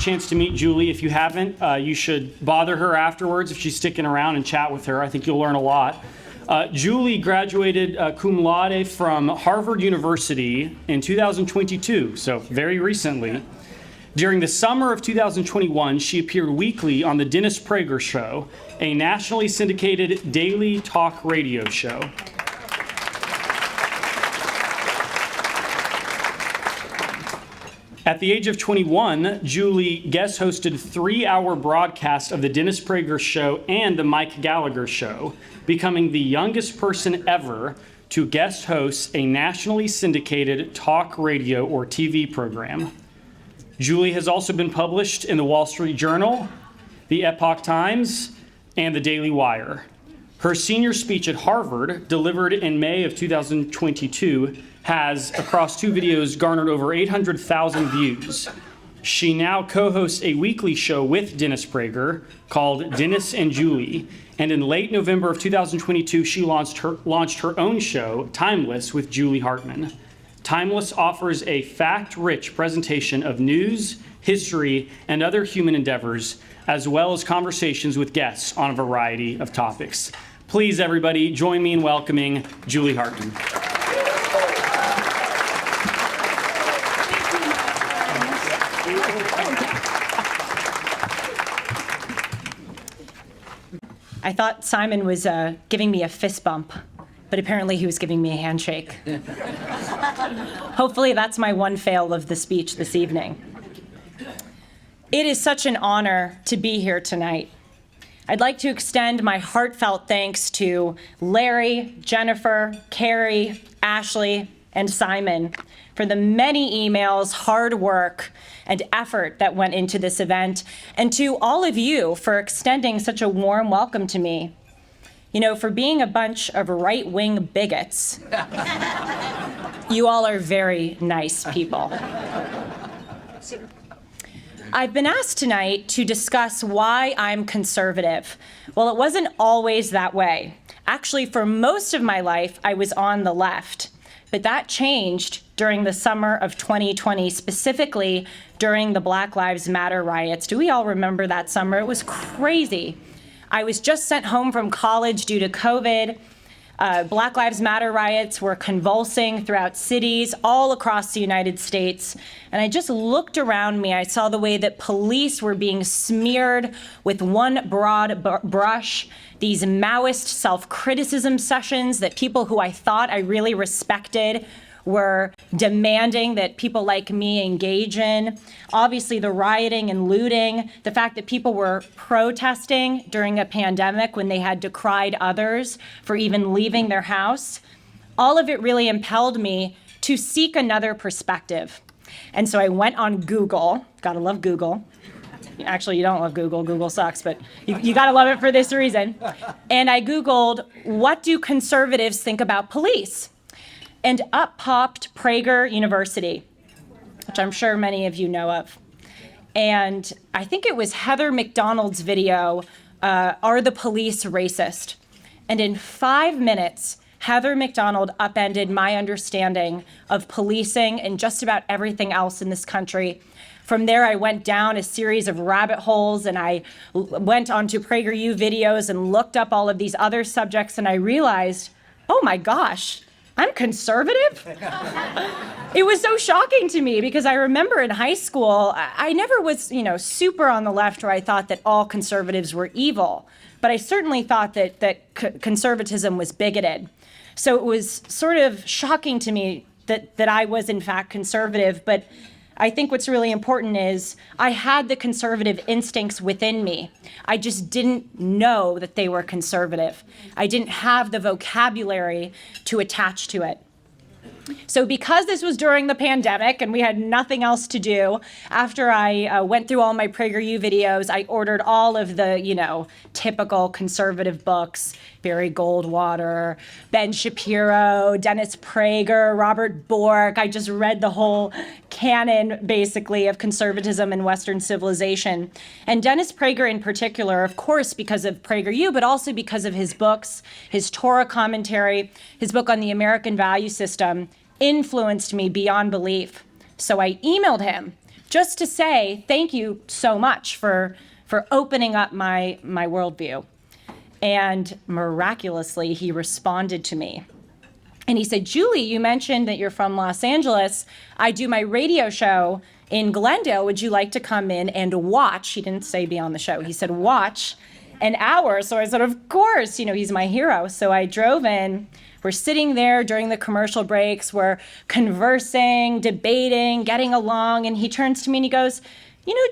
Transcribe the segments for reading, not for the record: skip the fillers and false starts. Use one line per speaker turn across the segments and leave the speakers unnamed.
chance to meet Julie. If you haven't, you should bother her afterwards if she's sticking around and chat with her. I think you'll learn a lot. Julie graduated cum laude from Harvard University in 2022, so very recently. During the summer of 2021, she appeared weekly on The Dennis Prager Show, a nationally syndicated daily talk radio show. At the age of 21, Julie guest hosted 3-hour broadcasts of The Dennis Prager Show and The Mike Gallagher Show, becoming the youngest person ever to guest host a nationally syndicated talk radio or TV program. Julie has also been published in the Wall Street Journal, the Epoch Times, and the Daily Wire. Her senior speech at Harvard, delivered in May of 2022, has, across 2 videos, garnered over 800,000 views. She now co-hosts a weekly show with Dennis Prager called Dennis and Julie, and in late November of 2022, she launched her own show, Timeless, with Julie Hartman. Timeless offers a fact-rich presentation of news, history, and other human endeavors, as well as conversations with guests on a variety of topics. Please, everybody, join me in welcoming Julie Hartman.
I thought Simon was giving me a fist bump, but apparently he was giving me a handshake. Hopefully that's my one fail of the speech this evening. It is such an honor to be here tonight. I'd like to extend my heartfelt thanks to Larry, Jennifer, Carrie, Ashley, and Simon for the many emails, hard work, and effort that went into this event, and to all of you for extending such a warm welcome to me. You know, for being a bunch of right-wing bigots, you all are very nice people. I've been asked tonight to discuss why I'm conservative. Well, it wasn't always that way. Actually, for most of my life, I was on the left. But that changed during the summer of 2020, specifically during the Black Lives Matter riots. Do we all remember that summer? It was crazy. I was just sent home from college due to COVID. Black Lives Matter riots were convulsing throughout cities all across the United States. And I just looked around me. I saw the way that police were being smeared with one broad brush, these Maoist self-criticism sessions that people who I thought I really respected were demanding that people like me engage in. Obviously, the rioting and looting, the fact that people were protesting during a pandemic when they had decried others for even leaving their house, all of it really impelled me to seek another perspective. And so I went on Google, gotta love Google. Actually, you don't love Google, Google sucks, but you gotta love it for this reason. And I Googled, what do conservatives think about police? And up popped Prager University, which I'm sure many of you know of. And I think it was Heather McDonald's video, Are the Police Racist? And in 5 minutes, Heather McDonald upended my understanding of policing and just about everything else in this country. From there, I went down a series of rabbit holes, and I went onto PragerU videos and looked up all of these other subjects, and I realized, oh my gosh, I'm conservative? It was so shocking to me because I remember in high school, I never was, super on the left where I thought that all conservatives were evil, but I certainly thought that conservatism was bigoted. So it was sort of shocking to me that I was in fact conservative, but I think what's really important is I had the conservative instincts within me. I just didn't know that they were conservative. I didn't have the vocabulary to attach to it. So because this was during the pandemic and we had nothing else to do, after I went through all my PragerU videos, I ordered all of the, typical conservative books, Barry Goldwater, Ben Shapiro, Dennis Prager, Robert Bork. I just read the whole canon, basically, of conservatism and Western civilization. And Dennis Prager in particular, of course, because of PragerU, but also because of his books, his Torah commentary, his book on the American value system, influenced me beyond belief. So I emailed him just to say thank you so much for opening up my worldview. And miraculously, he responded to me. And he said, Julie, you mentioned that you're from Los Angeles. I do my radio show in Glendale. Would you like to come in and watch? He didn't say be on the show. He said, watch an hour. So I said, of course, he's my hero. So I drove in. We're sitting there during the commercial breaks. We're conversing, debating, getting along. And he turns to me and he goes,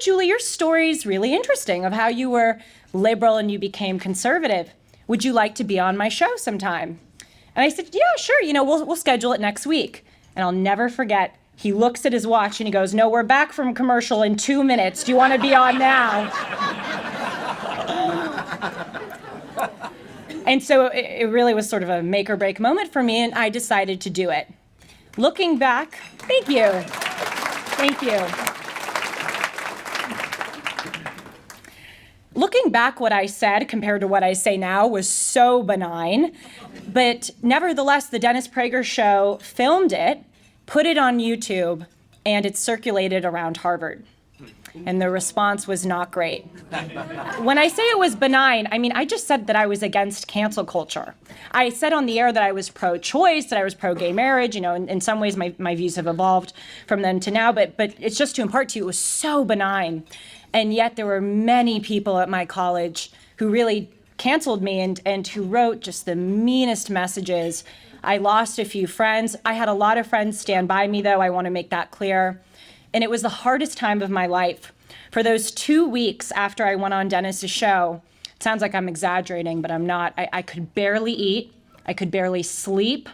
Julie, your story's really interesting of how you were liberal and you became conservative. Would you like to be on my show sometime? And I said, yeah, sure. We'll schedule it next week. And I'll never forget, he looks at his watch and he goes, no, we're back from commercial in 2 minutes. Do you want to be on now? And so it really was sort of a make or break moment for me, and I decided to do it. Looking back, thank you. Thank you. Looking back, what I said compared to what I say now was so benign, but nevertheless, the Dennis Prager Show filmed it, put it on YouTube, and it circulated around Harvard. And the response was not great. When I say it was benign, I just said that I was against cancel culture. I said on the air that I was pro-choice, that I was pro-gay marriage. In some ways my views have evolved from then to now, but it's just to impart to you, it was so benign. And yet there were many people at my college who really canceled me and who wrote just the meanest messages. I lost a few friends. I had a lot of friends stand by me, though. I want to make that clear. And it was the hardest time of my life. For those 2 weeks after I went on Dennis's show, it sounds like I'm exaggerating, but I'm not. I could barely eat. I could barely sleep.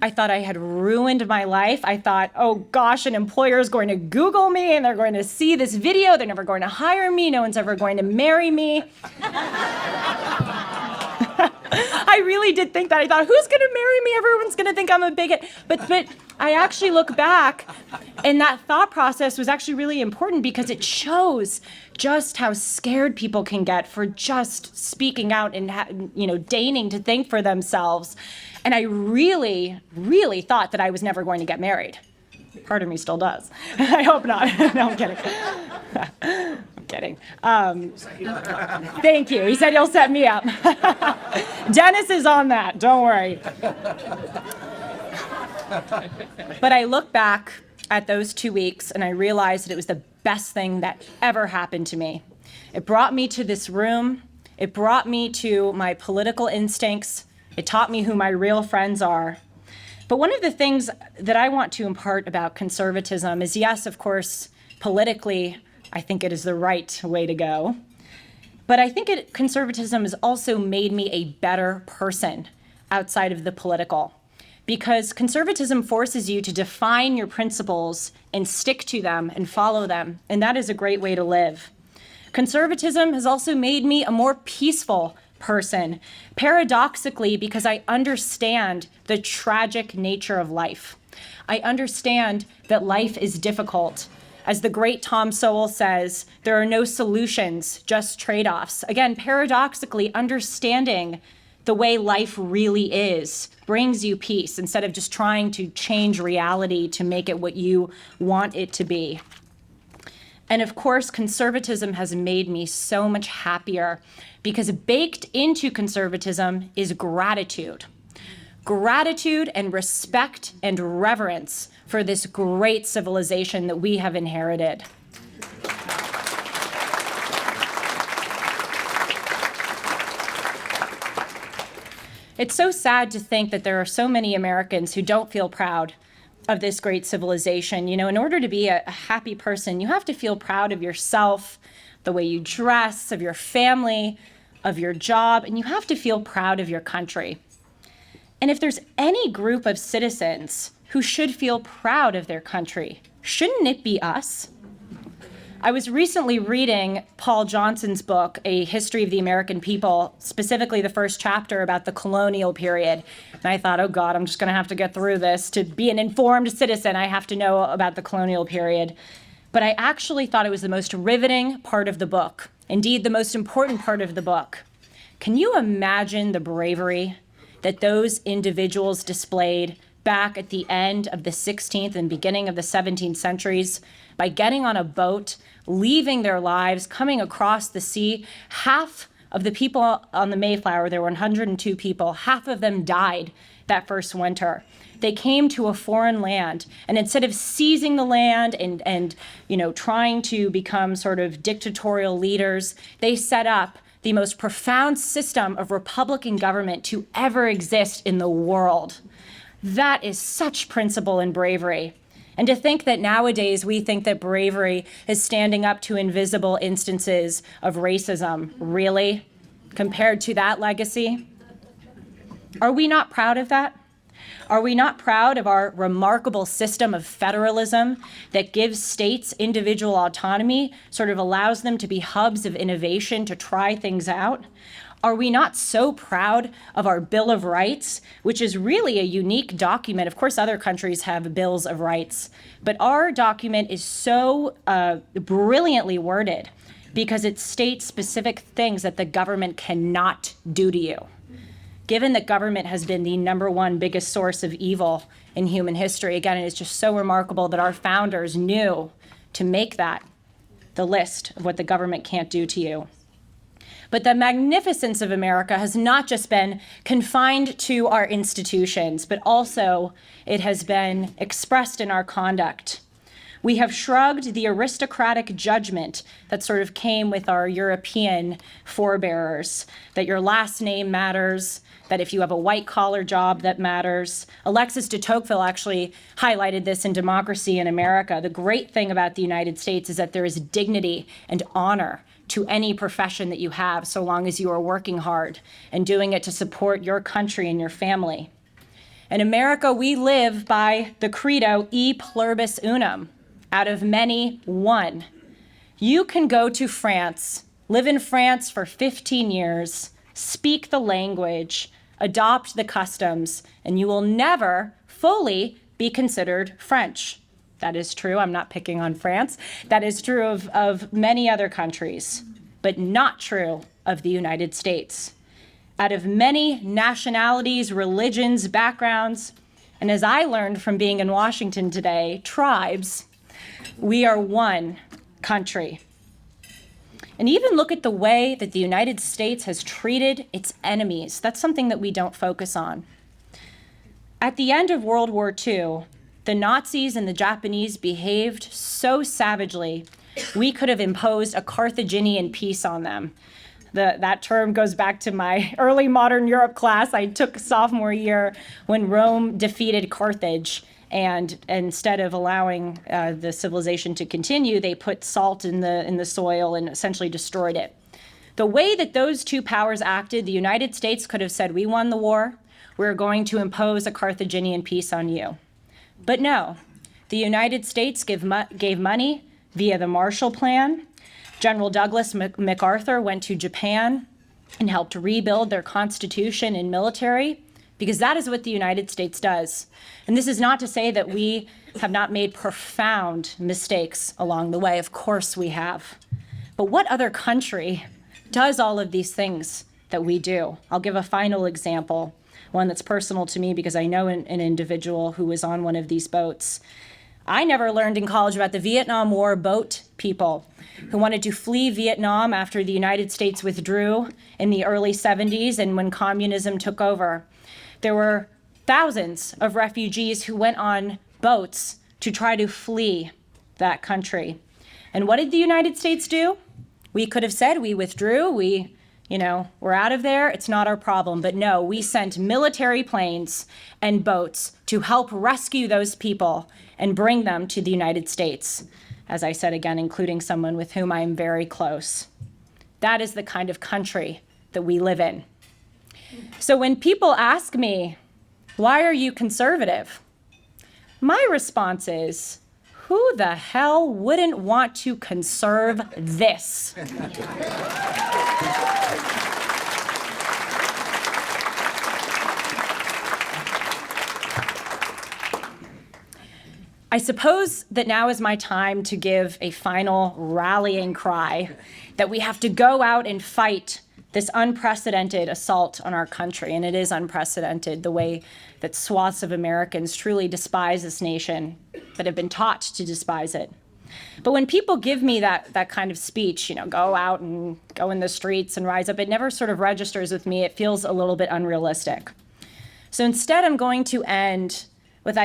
I thought I had ruined my life. I thought, oh gosh, an employer is going to Google me and they're going to see this video. They're never going to hire me. No one's ever going to marry me. I really did think that. I thought, who's going to marry me? Everyone's going to think I'm a bigot. But I actually look back, and that thought process was actually really important because it shows just how scared people can get for just speaking out and deigning to think for themselves. And I really, really thought that I was never going to get married. Part of me still does. I hope not. No, I'm kidding. I'm kidding. Thank you. He said he'll set me up. Dennis is on that. Don't worry. But I look back at those 2 weeks and I realized that it was the best thing that ever happened to me. It brought me to this room. It brought me to my political instincts. It taught me who my real friends are. But one of the things that I want to impart about conservatism is, yes, of course, politically, I think it is the right way to go. But I think conservatism has also made me a better person outside of the political, because conservatism forces you to define your principles and stick to them and follow them, and that is a great way to live. Conservatism has also made me a more peaceful person, paradoxically, because I understand the tragic nature of life. I understand that life is difficult. As the great Tom Sowell says, there are no solutions, just trade-offs. Again, paradoxically, understanding the way life really is brings you peace instead of just trying to change reality to make it what you want it to be. And of course, conservatism has made me so much happier because baked into conservatism is gratitude. Gratitude and respect and reverence for this great civilization that we have inherited. It's so sad to think that there are so many Americans who don't feel proud of this great civilization. You know, in order to be a happy person, you have to feel proud of yourself, the way you dress, of your family, of your job, and you have to feel proud of your country. And if there's any group of citizens who should feel proud of their country, shouldn't it be us? I was recently reading Paul Johnson's book, A History of the American People, specifically the first chapter about the colonial period. And I thought, oh God, I'm just gonna have to get through this. To be an informed citizen, I have to know about the colonial period. But I actually thought it was the most riveting part of the book. Indeed, the most important part of the book. Can you imagine the bravery that those individuals displayed back at the end of the 16th and beginning of the 17th centuries by getting on a boat, leaving their lives, coming across the sea. Half of the people on the Mayflower, there were 102 people, half of them died that first winter. They came to a foreign land, and instead of seizing the land and trying to become sort of dictatorial leaders, they set up the most profound system of Republican government to ever exist in the world. That is such principle and bravery. And to think that nowadays we think that bravery is standing up to invisible instances of racism, really, compared to that legacy? Are we not proud of that? Are we not proud of our remarkable system of federalism that gives states individual autonomy, sort of allows them to be hubs of innovation to try things out? Are we not so proud of our Bill of Rights, which is really a unique document? Of course, other countries have bills of rights, but our document is so brilliantly worded because it states specific things that the government cannot do to you. Given that government has been the number one biggest source of evil in human history, again, it is just so remarkable that our founders knew to make that the list of what the government can't do to you. But the magnificence of America has not just been confined to our institutions, but also it has been expressed in our conduct. We have shrugged the aristocratic judgment that sort of came with our European forebearers, that your last name matters, that if you have a white-collar job, that matters. Alexis de Tocqueville actually highlighted this in Democracy in America. The great thing about the United States is that there is dignity and honor to any profession that you have, so long as you are working hard and doing it to support your country and your family. In America, we live by the credo, e pluribus unum, out of many, one. You can go to France, live in France for 15 years, speak the language, adopt the customs, and you will never fully be considered French. That is true. I'm not picking on France. That is true of many other countries, but not true of the United States. Out of many nationalities, religions, backgrounds, and as I learned from being in Washington today, tribes, we are one country. And even look at the way that the United States has treated its enemies. That's something that we don't focus on. At the end of World War II, the Nazis and the Japanese behaved so savagely, we could have imposed a Carthaginian peace on them. That term goes back to my early modern Europe class I took sophomore year when Rome defeated Carthage. And instead of allowing the civilization to continue, they put salt in the soil and essentially destroyed it. The way that those two powers acted, the United States could have said, we won the war, we're going to impose a Carthaginian peace on you. But no, the United States gave money via the Marshall Plan. General Douglas MacArthur went to Japan and helped rebuild their constitution and military, because that is what the United States does. And this is not to say that we have not made profound mistakes along the way. Of course we have. But what other country does all of these things that we do? I'll give a final example, one that's personal to me because I know an individual who was on one of these boats. I never learned in college about the Vietnam War boat people who wanted to flee Vietnam after the United States withdrew in the early 70s and when communism took over. There were thousands of refugees who went on boats to try to flee that country. And what did the United States do? We could have said we withdrew, we're out of there, it's not our problem. But no, we sent military planes and boats to help rescue those people and bring them to the United States. As I said again, including someone with whom I am very close. That is the kind of country that we live in. So when people ask me, why are you conservative? My response is, who the hell wouldn't want to conserve this? I suppose that now is my time to give a final rallying cry that we have to go out and fight this unprecedented assault on our country, and it is unprecedented, the way that swaths of Americans truly despise this nation, that have been taught to despise it. But when people give me that kind of speech, go out and go in the streets and rise up, it never sort of registers with me. It feels a little bit unrealistic. So instead, I'm going to end with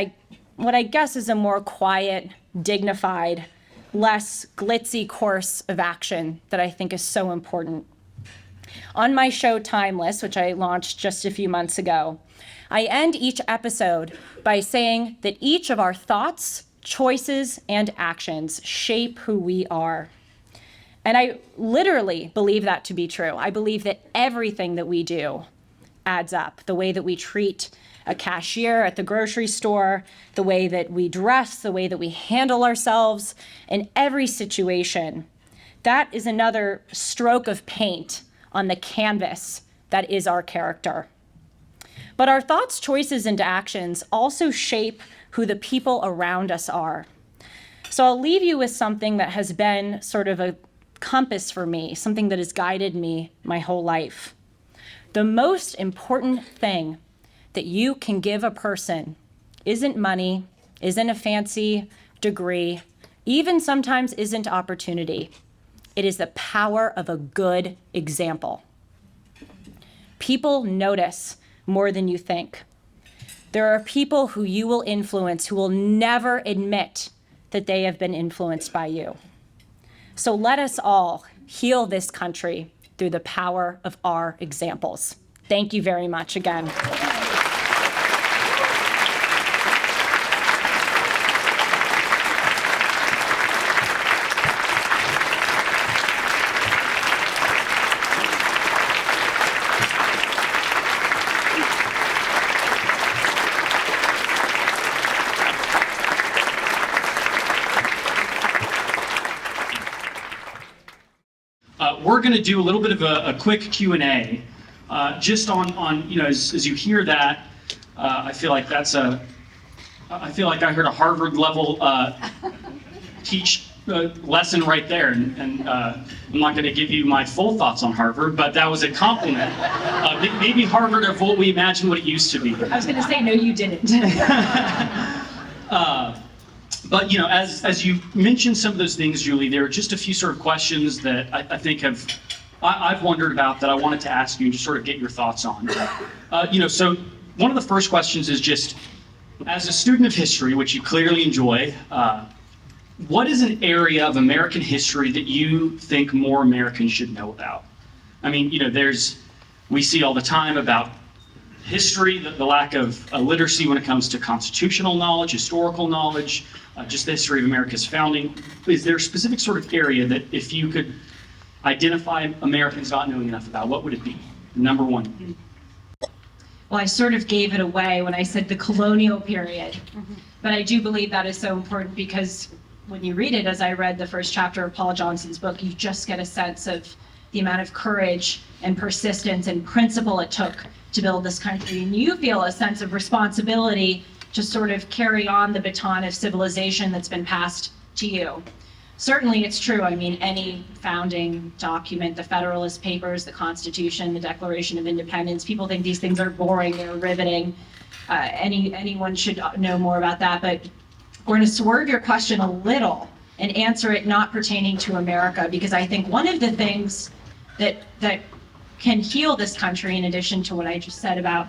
what I guess is a more quiet, dignified, less glitzy course of action that I think is so important. On my show Timeless, which I launched just a few months ago, I end each episode by saying that each of our thoughts, choices, and actions shape who we are. And I literally believe that to be true. I believe that everything that we do adds up. The way that we treat a cashier at the grocery store, the way that we dress, the way that we handle ourselves in every situation. That is another stroke of paint on the canvas that is our character. But our thoughts, choices, and actions also shape who the people around us are. So I'll leave you with something that has been sort of a compass for me, something that has guided me my whole life. The most important thing that you can give a person isn't money, isn't a fancy degree, even sometimes isn't opportunity. It is the power of a good example. People notice more than you think. There are people who you will influence who will never admit that they have been influenced by you. So let us all heal this country through the power of our examples. Thank you very much again.
We're going to do a little bit of a quick Q&A, just on as you hear that, I feel like I feel like I heard a Harvard level teach lesson right there, and I'm not going to give you my full thoughts on Harvard, but that was a compliment. Maybe Harvard of what we imagine what it used to be.
I was going to say, no, you didn't.
But as you mentioned some of those things, Julie, there are just a few sort of questions that I think I've wondered about that I wanted to ask you and just sort of get your thoughts on. So one of the first questions is just, as a student of history, which you clearly enjoy, what is an area of American history that you think more Americans should know about? I mean, we see all the time about history, the lack of literacy when it comes to constitutional knowledge, historical knowledge, just the history of America's founding. Is there a specific sort of area that if you could identify Americans not knowing enough about, what would it be? Number one.
Well, I sort of gave it away when I said the colonial period, but I do believe that is so important because when you read it, as I read the first chapter of Paul Johnson's book, you just get a sense of the amount of courage and persistence and principle it took to build this country. And you feel a sense of responsibility to sort of carry on the baton of civilization that's been passed to you. Certainly it's true. I mean, any founding document, the Federalist Papers, the Constitution, the Declaration of Independence, people think these things are boring, they're riveting. Anyone should know more about that, but we're going to swerve your question a little and answer it not pertaining to America, because I think one of the things that can heal this country, in addition to what I just said about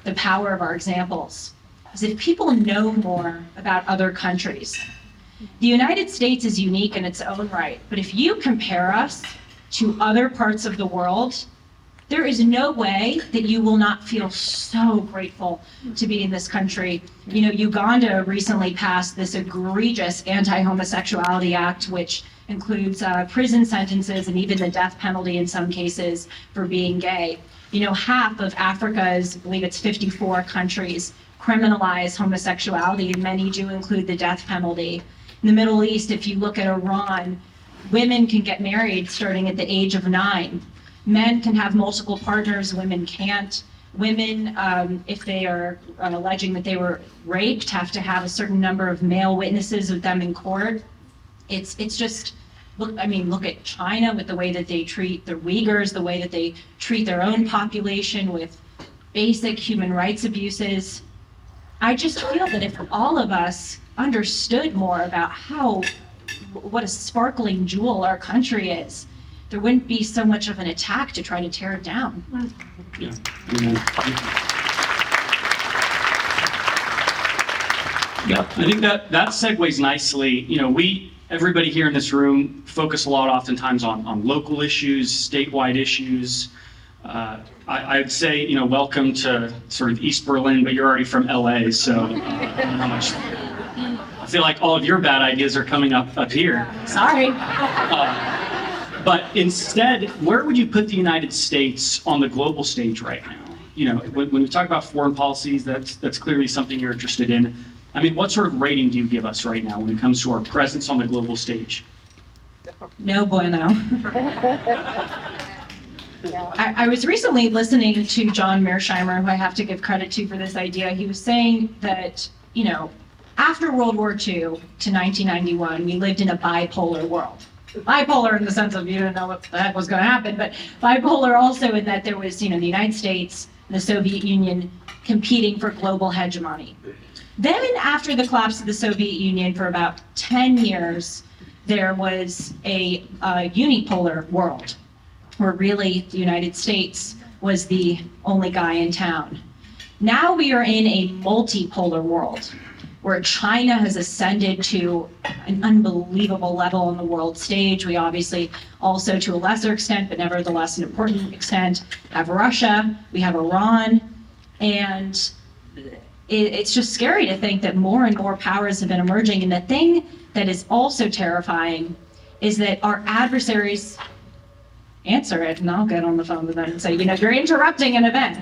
the power of our examples, is if people know more about other countries. The United States is unique in its own right, but if you compare us to other parts of the world, there is no way that you will not feel so grateful to be in this country. Uganda recently passed this egregious anti-homosexuality act, which includes prison sentences and even the death penalty in some cases for being gay. Half of Africa's, I believe it's 54 countries, criminalize homosexuality, and many do include the death penalty. In the Middle East, if you look at Iran, women can get married starting at the age of 9. Men can have multiple partners, women can't. Women, if they are alleging that they were raped, have to have a certain number of male witnesses with them in court. It's just Look at China with the way that they treat the Uyghurs, the way that they treat their own population with basic human rights abuses. I just feel that if all of us understood more about what a sparkling jewel our country is, there wouldn't be so much of an attack to try to tear it down.
Yeah. Amen. Yeah, I think that segues nicely. Everybody here in this room focus a lot oftentimes on local issues, statewide issues. I'd say, welcome to sort of East Berlin, but you're already from LA, so I feel like all of your bad ideas are coming up here.
Sorry.
But instead, where would you put the United States on the global stage right now? When we talk about foreign policies, that's clearly something you're interested in. What sort of rating do you give us right now when it comes to our presence on the global stage?
No bueno. I was recently listening to John Mearsheimer, who I have to give credit to for this idea. He was saying that, after World War II to 1991, we lived in a bipolar world. Bipolar in the sense of you didn't know what the heck was going to happen, but bipolar also in that there was, the United States and the Soviet Union competing for global hegemony. Then after the collapse of the Soviet Union for about 10 years, there was a unipolar world where really the United States was the only guy in town. Now we are in a multipolar world where China has ascended to an unbelievable level on the world stage. We obviously also, to a lesser extent, but nevertheless an important extent, have Russia, we have Iran, and it's just scary to think that more and more powers have been emerging. And the thing that is also terrifying is that our adversaries answer it, and I'll get on the phone with them and say, you're interrupting an event.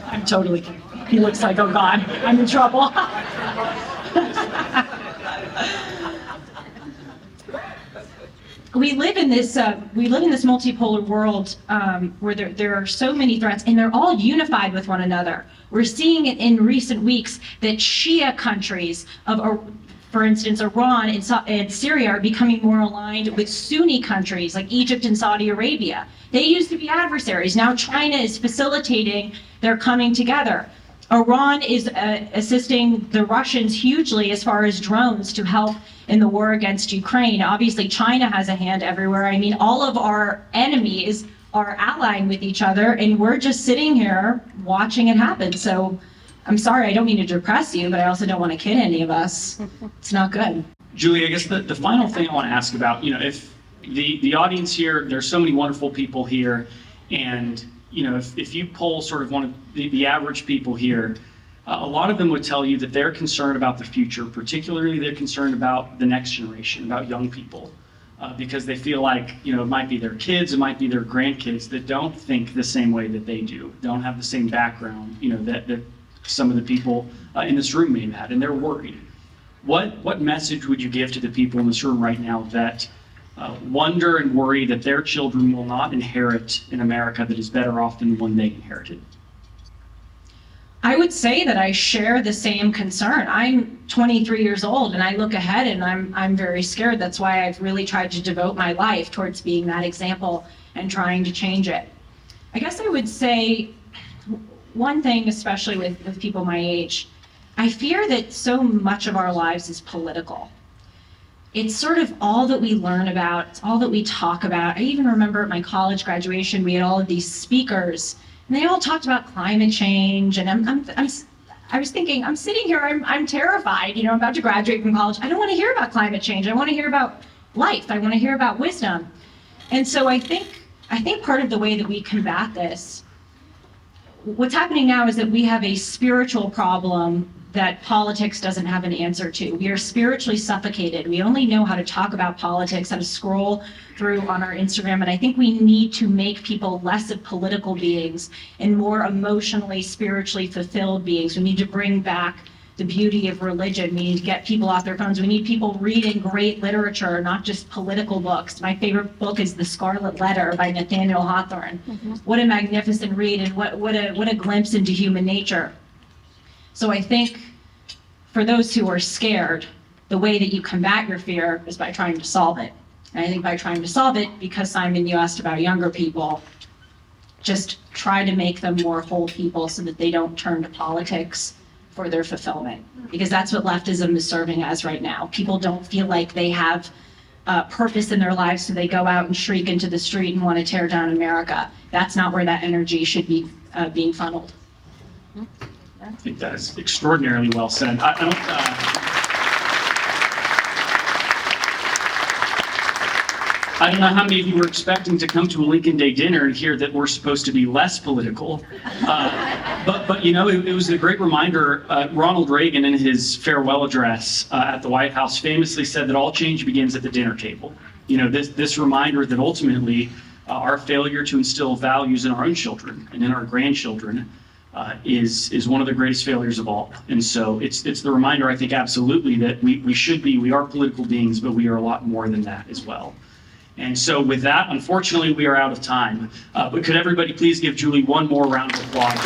I'm totally kidding. He looks like, oh God, I'm in trouble. We live in this multipolar world where there are so many threats, and they're all unified with one another. We're seeing it in recent weeks that Shia countries for instance, Iran and Syria are becoming more aligned with Sunni countries like Egypt and Saudi Arabia. They used to be adversaries. Now China is facilitating their coming together. Iran is assisting the Russians hugely as far as drones to help in the war against Ukraine. Obviously, China has a hand everywhere. All of our enemies are allying with each other, and we're just sitting here watching it happen. So I'm sorry, I don't mean to depress you, but I also don't want to kid any of us. It's not good.
Julie, I guess the final thing I want to ask about, if the audience here, there's so many wonderful people here, and if you poll sort of one of the average people here, a lot of them would tell you that they're concerned about the future. Particularly, they're concerned about the next generation, about young people, because they feel like it might be their kids, it might be their grandkids that don't think the same way that they do, don't have the same background, that some of the people in this room may have had, and they're worried. What message would you give to the people in this room right now that wonder and worry that their children will not inherit an America that is better off than the one they inherited?
I would say that I share the same concern. I'm 23 years old and I look ahead and I'm very scared. That's why I've really tried to devote my life towards being that example and trying to change it. I guess I would say one thing, especially with people my age, I fear that so much of our lives is political. It's sort of all that we learn about, it's all that we talk about. I even remember at my college graduation, we had all of these speakers, and they all talked about climate change. And I was thinking, I'm sitting here, I'm terrified. I'm about to graduate from college. I don't want to hear about climate change. I want to hear about life. I want to hear about wisdom. And so I think part of the way that we combat this, what's happening now is that we have a spiritual problem that politics doesn't have an answer to. We are spiritually suffocated. We only know how to talk about politics, how to scroll through on our Instagram, and I think we need to make people less of political beings and more emotionally, spiritually fulfilled beings. We need to bring back the beauty of religion. We need to get people off their phones. We need people reading great literature, not just political books. My favorite book is The Scarlet Letter by Nathaniel Hawthorne. Mm-hmm. What a magnificent read, and what a glimpse into human nature. So I think for those who are scared, the way that you combat your fear is by trying to solve it. And I think by trying to solve it, because Simon, you asked about younger people, just try to make them more whole people so that they don't turn to politics for their fulfillment. Because that's what leftism is serving as right now. People don't feel like they have purpose in their lives, so they go out and shriek into the street and want to tear down America. That's not where that energy should be being funneled.
I think that is extraordinarily well said. I don't know how many of you were expecting to come to a Lincoln Day dinner and hear that we're supposed to be less political. But you know, it was a great reminder. Ronald Reagan, in his farewell address at the White House, famously said that all change begins at the dinner table. You know, this reminder that ultimately our failure to instill values in our own children and in our grandchildren is one of the greatest failures of all. And so it's the reminder, I think, absolutely, that we are political beings, but we are a lot more than that as well. And so with that, unfortunately, we are out of time. But could everybody please give Julie one more round of applause?